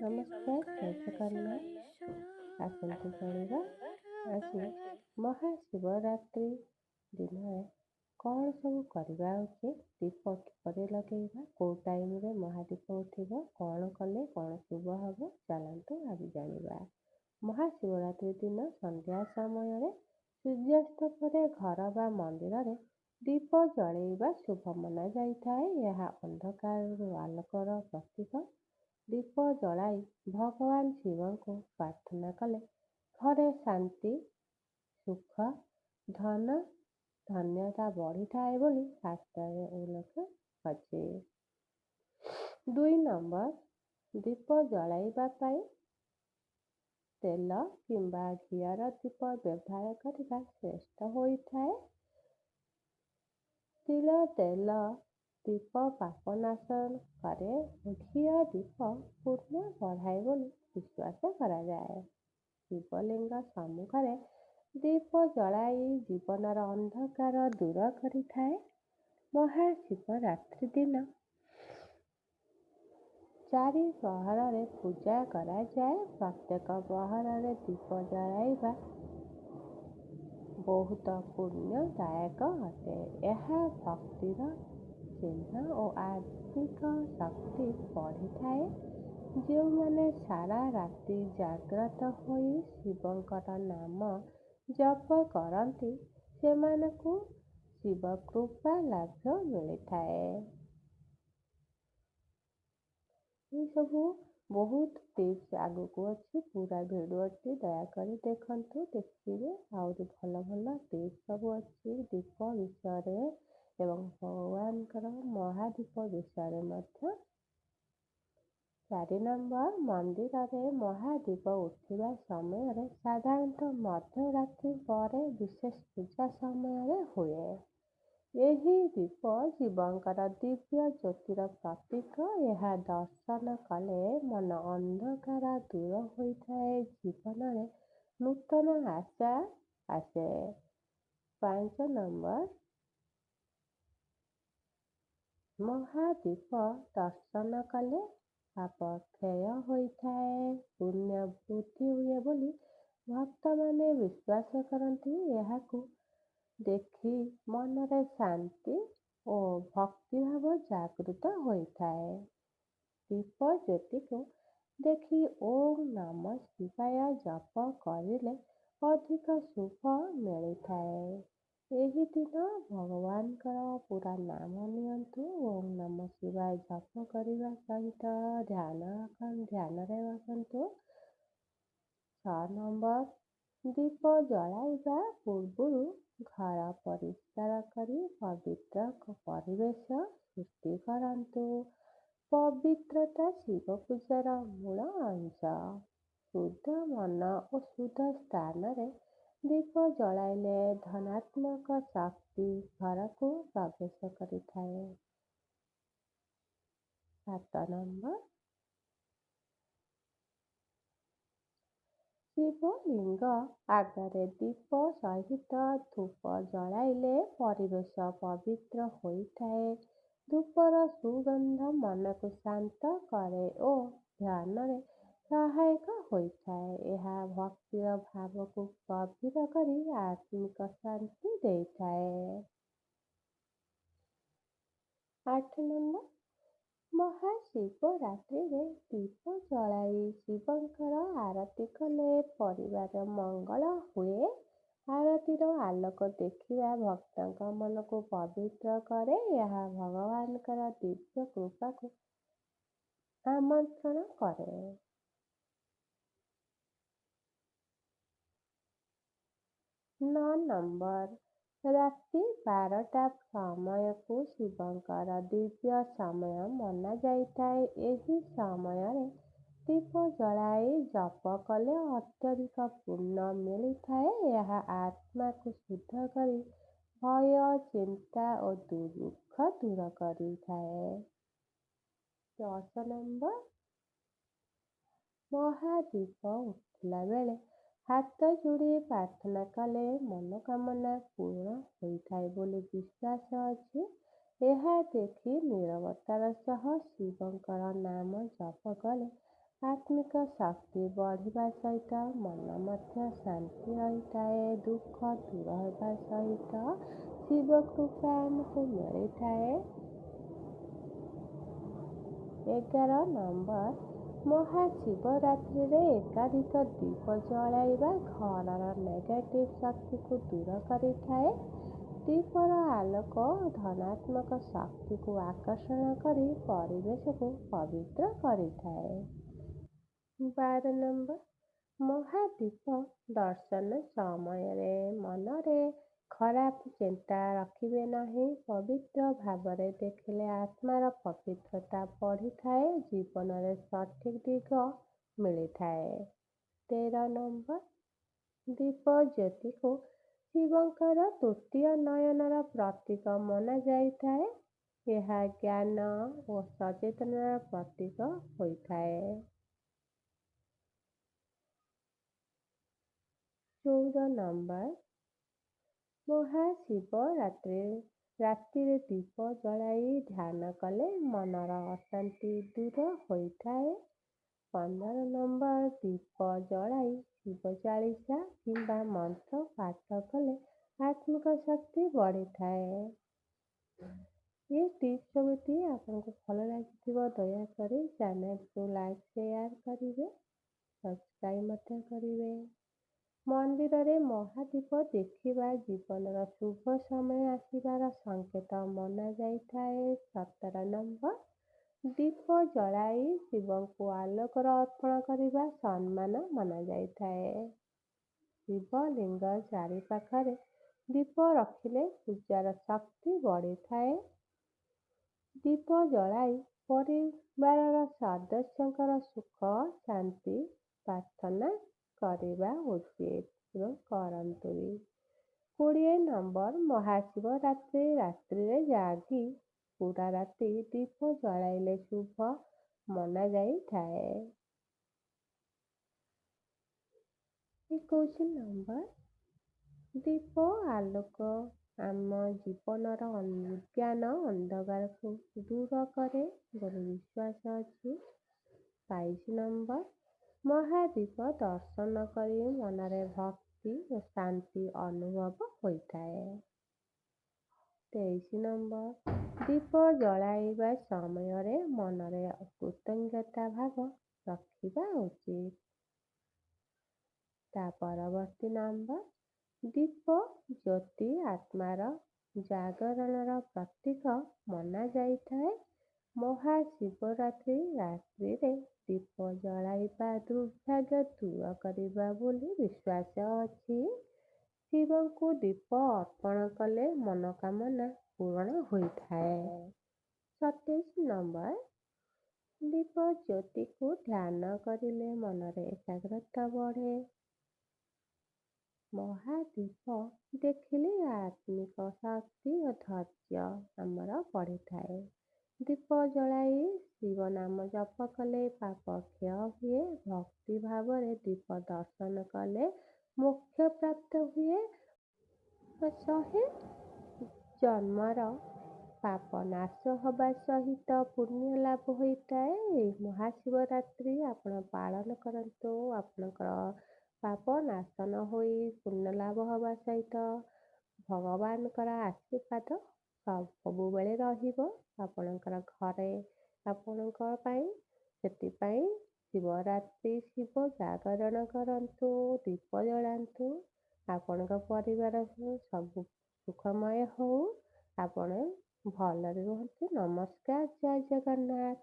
ନମସ୍କାର, ଜୟ ଜଗନ୍ନାଥ। ଆସନ୍ତୁ ଜାଣିବା ଆଜି ମହାଶିବରାତ୍ରି ଦିନରେ କ'ଣ ସବୁ କରିବା ଉଚିତ, ଦୀପ କିପରି ଲଗେଇବା, କେଉଁ ଟାଇମରେ ମହାଦୀପ ଉଠିବ, କ'ଣ କଲେ କ'ଣ ଶୁଭ ହେବ, ଚାଲନ୍ତୁ ଆଜି ଜାଣିବା। ମହାଶିବରାତ୍ରି ଦିନ ସନ୍ଧ୍ୟା ସମୟରେ ସୂର୍ଯ୍ୟାସ୍ତ ପରେ ଘର ବା ମନ୍ଦିରରେ ଦୀପ ଜଳେଇବା ଶୁଭ ମନାଯାଇଥାଏ। ଏହା ଅନ୍ଧକାରରୁ ଆଲୋକର ପ୍ରତୀକ। ଦୀପ ଜଳାଇ ଭଗବାନ ଶିବଙ୍କୁ ପ୍ରାର୍ଥନା କଲେ ଘରେ ଶାନ୍ତି, ସୁଖ, ଧନ, ଧନ୍ୟତା ବଢ଼ିଥାଏ ବୋଲି ଶାସ୍ତ୍ରରେ ଉଲ୍ଲେଖ ଅଛି। 2 ନମ୍ବର, ଦୀପ ଜଳାଇବା ପାଇଁ ତେଲ କିମ୍ବା ଘିଅର ଦୀପ ବ୍ୟବହାର କରିବା ଶ୍ରେଷ୍ଠ ହୋଇଥାଏ। ତିଳ ତେଲ ଦୀପ ପାପ ନାଶ କରେ ଓ ଘିଅ ଦୀପ ପୁଣ୍ୟ ବଢ଼ାଏ ବୋଲି ବିଶ୍ୱାସ କରାଯାଏ। ଶିବଲିଙ୍ଗ ସମ୍ମୁଖରେ ଦୀପ ଜଳାଇ ଜୀବନର ଅନ୍ଧକାର ଦୂର କରିଥାଏ। ମହାଶିବରାତ୍ରି ଦିନ 4 ପ୍ରହରରେ ପୂଜା କରାଯାଏ। ପ୍ରତ୍ୟେକ ପ୍ରହରରେ ଦୀପ ଜଳାଇବା ବହୁତ ପୁଣ୍ୟଦାୟକ ଅଟେ। ଏହା ଭକ୍ତିର ଚିହ୍ନ ଓ ଆତ୍ମିକ ଶକ୍ତି ବଢ଼ିଥାଏ। ଯେଉଁମାନେ ସାରା ରାତି ଜାଗ୍ରତ ହୋଇ ଶିବଙ୍କର ନାମ ଜପ କରନ୍ତି ସେମାନଙ୍କୁ ଶିବକୃପା ଲାଭ ମିଳିଥାଏ। ଏସବୁ ବହୁତ ଟିପ୍ସ ଆଗକୁ ଅଛି, ପୁରା ଭିଡ଼ିଓଟି ଦୟାକରି ଦେଖନ୍ତୁ, ଦେଖିବେ ଆହୁରି ଭଲ ଭଲ ଟିପ୍ସ ସବୁ ଅଛି ଦୀପ ବିଷୟରେ ଏବଂ ଭଗବାନଙ୍କର ମହାଦୀପ ବିଷୟରେ ମଧ୍ୟ। 4 ନମ୍ବର, ମନ୍ଦିରରେ ମହାଦୀପ ଉଠିବା ସମୟରେ ସାଧାରଣତଃ ମଧ୍ୟରାତ୍ରି ପରେ ବିଶେଷ ପୂଜା ସମୟରେ ହୁଏ। ଏହି ଦୀପ ଶିବଙ୍କର ଦିବ୍ୟ ଜ୍ୟୋତିର ପ୍ରତୀକ। ଏହା ଦର୍ଶନ କଲେ ମନ ଅନ୍ଧକାର ଦୂର ହୋଇଥାଏ, ଜୀବନରେ ନୂତନ ଆଶା ଆସେ। 5 ନମ୍ବର, ମହାଦୀପ ଦର୍ଶନ କଲେ ପାପ କ୍ଷୟ ହୋଇଥାଏ, ପୁଣ୍ୟ ବୃଦ୍ଧି ହୁଏ ବୋଲି ଭକ୍ତମାନେ ବିଶ୍ୱାସ କରନ୍ତି। ଏହାକୁ ଦେଖି ମନରେ ଶାନ୍ତି ଓ ଭକ୍ତିଭାବ ଜାଗୃତ ହୋଇଥାଏ। ଦୀପ ଜ୍ୟୋତିକୁ ଦେଖି ଓଁ ନମଃ ଶିବାୟ ଜପ କରିଲେ ଅଧିକ ଶୁଭ ମିଳିଥାଏ। ଏହି ଦିନ ଭଗବାନଙ୍କର ପୁରା ନାମ ନିଅନ୍ତୁ। ଓଁ ନମଃ ଶିବାୟ ଜପ କରିବା ସହିତ ଧ୍ୟାନରେ ରଖନ୍ତୁ। 6 ନମ୍ବର, ଦୀପ ଜଳାଇବା ପୂର୍ବରୁ ଘର ପରିଷ୍କାର କରି ପବିତ୍ର ପରିବେଶ ସୃଷ୍ଟି କରନ୍ତୁ। ପବିତ୍ରତା ଶିବ ପୂଜାର ମୂଳ ଅଂଶ। ଶୁଦ୍ଧ ମନ ଓ ଶୁଦ୍ଧ ସ୍ଥାନରେ ଦୀପ ଜଳାଇଲେ ଧନାତ୍ମକ ଶକ୍ତି ଘରକୁ ପ୍ରବେଶ କରିଥାଏ। 7 ନମ୍ବର, ଶିବଲିଙ୍ଗ ଆଗରେ ଦୀପ ସହିତ ଧୂପ ଜଳାଇଲେ ପରିବେଶ ପବିତ୍ର ହୋଇଥାଏ। ଧୂପର ସୁଗନ୍ଧ ମନକୁ ଶାନ୍ତ କରେ ଓ ଧ୍ୟାନରେ ସହାୟକ ହୋଇଥାଏ। ଏହା ଭକ୍ତିର ଭାବକୁ ଗଭୀର କରି ଆତ୍ମିକ ଶାନ୍ତି ଦେଇଥାଏ। 8 ନମ୍ବର, ମହାଶିବରାତ୍ରିରେ ଦୀପ ଜଳାଇ ଶିବଙ୍କର ଆରତି କଲେ ପରିବାର ମଙ୍ଗଳ ହୁଏ। ଆରତିର ଆଲୋକ ଦେଖିବା ଭକ୍ତଙ୍କ ମନକୁ ପବିତ୍ର କରେ। ଏହା ଭଗବାନଙ୍କର ଦିବ୍ୟ କୃପାକୁ ଆମନ୍ତ୍ରଣ କରେ। 9 ନମ୍ବର, ରାତି 12ଟା ସମୟକୁ ଶିବଙ୍କର ଦିବ୍ୟ ସମୟ ମନାଯାଇଥାଏ। ଏହି ସମୟରେ ଦୀପ ଜଳାଇ ଜପ କଲେ ଅତ୍ୟଧିକ ପୁଣ୍ୟ ମିଳିଥାଏ। ଏହା ଆତ୍ମାକୁ ଶୁଦ୍ଧ କରି ଭୟ, ଚିନ୍ତା ଓ ଦୁଃଖ ଦୂର କରିଥାଏ। 10 ନମ୍ବର, ମହାଦୀପ ଉଠିଲା ବେଳେ ହାତ ଯୋଡ଼ି ପ୍ରାର୍ଥନା କଲେ ମନୋକାମନା ପୂରଣ ହୋଇଥାଏ ବୋଲି ବିଶ୍ୱାସ ଅଛି। ଏହା ଦେଖି ନୀରବତାର ସହ ଶିବଙ୍କର ନାମ ଜପ କଲେ ଆତ୍ମିକ ଶକ୍ତି ବଢ଼ିବା ସହିତ ମନ ମଧ୍ୟ ଶାନ୍ତି ରହିଥାଏ। ଦୁଃଖ ଦୂର ହେବା ସହିତ ଶିବ କୃପା ଆମକୁ ମିଳିଥାଏ। 11 ନମ୍ବର, ମହାଶିବରାତ୍ରିରେ ଏକାଧିକ ଦୀପ ଜଳାଇବା ଘରର ନେଗେଟିଭ୍ ଶକ୍ତିକୁ ଦୂର କରିଥାଏ। ଦୀପର ଆଲୋକ ଧନାତ୍ମକ ଶକ୍ତିକୁ ଆକର୍ଷଣ କରି ପରିବେଶକୁ ପବିତ୍ର କରିଥାଏ। 12 ନମ୍ବର, ମହାଦୀପ ଦର୍ଶନ ସମୟରେ ମନରେ ଖରାପ ଚିନ୍ତା ରଖିବେ ନାହିଁ। ପବିତ୍ର ଭାବରେ ଦେଖିଲେ ଆତ୍ମାର ପବିତ୍ରତା ବଢ଼ିଥାଏ, ଜୀବନରେ ସଠିକ୍ ଦିଗ ମିଳିଥାଏ। 13 ନମ୍ବର, ଦୀପ ଜ୍ୟୋତିକୁ ଶିବଙ୍କର ତୃତୀୟ ନୟନର ପ୍ରତୀକ ମନାଯାଇଥାଏ। ଏହା ଜ୍ଞାନ ଓ ସଚେତନର ପ୍ରତୀକ ହୋଇଥାଏ। 14 ନମ୍ବର, ମହାଶିବରାତ୍ରିରେ ଦୀପ ଜଳାଇ ଧ୍ୟାନ କଲେ ମନର ଅଶାନ୍ତି ଦୂର ହୋଇଥାଏ। 15 ନମ୍ବର, ଦୀପ ଜଳାଇ ଶିବ ଚାଳିଶା କିମ୍ବା ମନ୍ତ୍ର ପାଠ କଲେ ଆତ୍ମିକ ଶକ୍ତି ବଢ଼ିଥାଏ। ଏ ଟିପ୍ସ ସବୁଟି ଆପଣଙ୍କୁ ଭଲ ଲାଗିଥିବ ଦୟାକରି ଚ୍ୟାନେଲକୁ ଲାଇକ୍ ସେୟାର କରିବେ, ସବସ୍କ୍ରାଇବ୍ ମଧ୍ୟ କରିବେ। ମନ୍ଦିରରେ ମହାଦୀପ ଦେଖିବା ଜୀବନର ଶୁଭ ସମୟ ଆସିବାର ସଂକେତ ମନାଯାଇଥାଏ। 17 ନମ୍ବର, ଦୀପ ଜଳାଇ ଶିବଙ୍କୁ ଆଲୋକର ଅର୍ପଣ କରିବା ସମ୍ମାନ ମନାଯାଇଥାଏ। ଶିବଲିଙ୍ଗ ଚାରିପାଖରେ ଦୀପ ରଖିଲେ ପୂଜାର ଶକ୍ତି ବଢ଼ିଥାଏ। ଦୀପ ଜଳାଇ ପରିବାରର ସଦସ୍ୟଙ୍କର ସୁଖ ଶାନ୍ତି ପ୍ରାର୍ଥନା କରିବା ଉଚିତ କରନ୍ତୁ। 20 ନମ୍ବର, ମହାଶିବରାତ୍ରି ରାତ୍ରିରେ ଜାଗି ପୁରା ରାତି ଦୀପ ଜଳାଇଲେ ଶୁଭ ମନାଯାଇଥାଏ। 21 ନମ୍ବର, ଦୀପ ଆଲୋକ ଆମ ଜୀବନର ଅଜ୍ଞାନ ଅନ୍ଧକାରକୁ ଦୂର କରେ ବୋଲି ବିଶ୍ୱାସ ଅଛି। 22 ନମ୍ବର, ମହାଦୀପ ଦର୍ଶନ କରି ମନରେ ଭକ୍ତି ଓ ଶାନ୍ତି ଅନୁଭବ ହୋଇଥାଏ। 23 ନମ୍ବର, ଦୀପ ଜଳାଇବା ସମୟରେ ମନରେ କୃତଜ୍ଞତା ଭାବ ରଖିବା ଉଚିତ। ତା ପରବର୍ତ୍ତୀ ନମ୍ବର, ଦୀପ ଜ୍ୟୋତି ଆତ୍ମାର ଜାଗରଣର ପ୍ରତୀକ ମନାଯାଇଥାଏ। ମହାଶିବରାତ୍ରି ରାତ୍ରିରେ ଦୀପ ଜଳାଇବା ଦୁର୍ଭାଗ୍ୟ ଦୂର କରିବା ବୋଲି ବିଶ୍ୱାସ ଅଛି। ଶିବଙ୍କୁ ଦୀପ ଅର୍ପଣ କଲେ ମନୋକାମନା ପୂରଣ ହୋଇଥାଏ। 27 ନମ୍ବର, ଦୀପ ଜ୍ୟୋତିକୁ ଧ୍ୟାନ କରିଲେ ମନରେ ଏକାଗ୍ରତା ବଢ଼େ। ମହାଦୀପ ଦେଖିଲେ ଆତ୍ମିକ ଶକ୍ତି ଓ ଧୈର୍ଯ୍ୟ ଆମର ବଢ଼ିଥାଏ। ଦୀପ ଜଳାଇ ଶିବ ନାମ ଜପ କଲେ ପାପ କ୍ଷୟ ହୁଏ। ଭକ୍ତି ଭାବରେ ଦୀପ ଦର୍ଶନ କଲେ ମୋକ୍ଷ ପ୍ରାପ୍ତ ହୁଏ। 100 ଜନ୍ମର ପାପ ନାଶ ହେବା ସହିତ ପୁଣ୍ୟ ଲାଭ ହୋଇଥାଏ। ଏହି ମହାଶିବରାତ୍ରି ଆପଣ ପାଳନ କରନ୍ତୁ। ଆପଣଙ୍କର ପାପ ନାଶନ ହୋଇ ପୁଣ୍ୟ ଲାଭ ହେବା ସହିତ ଭଗବାନଙ୍କର ଆଶୀର୍ବାଦ ସବୁବେଳେ ରହିବ ଆପଣଙ୍କର ଘରେ ଆପଣଙ୍କ ପାଇଁ। ସେଥିପାଇଁ ଶିବରାତ୍ରି ଶିବ ଜାଗରଣ କରନ୍ତୁ, ଦୀପ ଜଳାନ୍ତୁ। ଆପଣଙ୍କ ପରିବାର ସବୁ ସୁଖମୟ ହଉ। ଆପଣ ଭଲରେ ରୁହନ୍ତୁ। ନମସ୍କାର, ଜୟ ଜଗନ୍ନାଥ।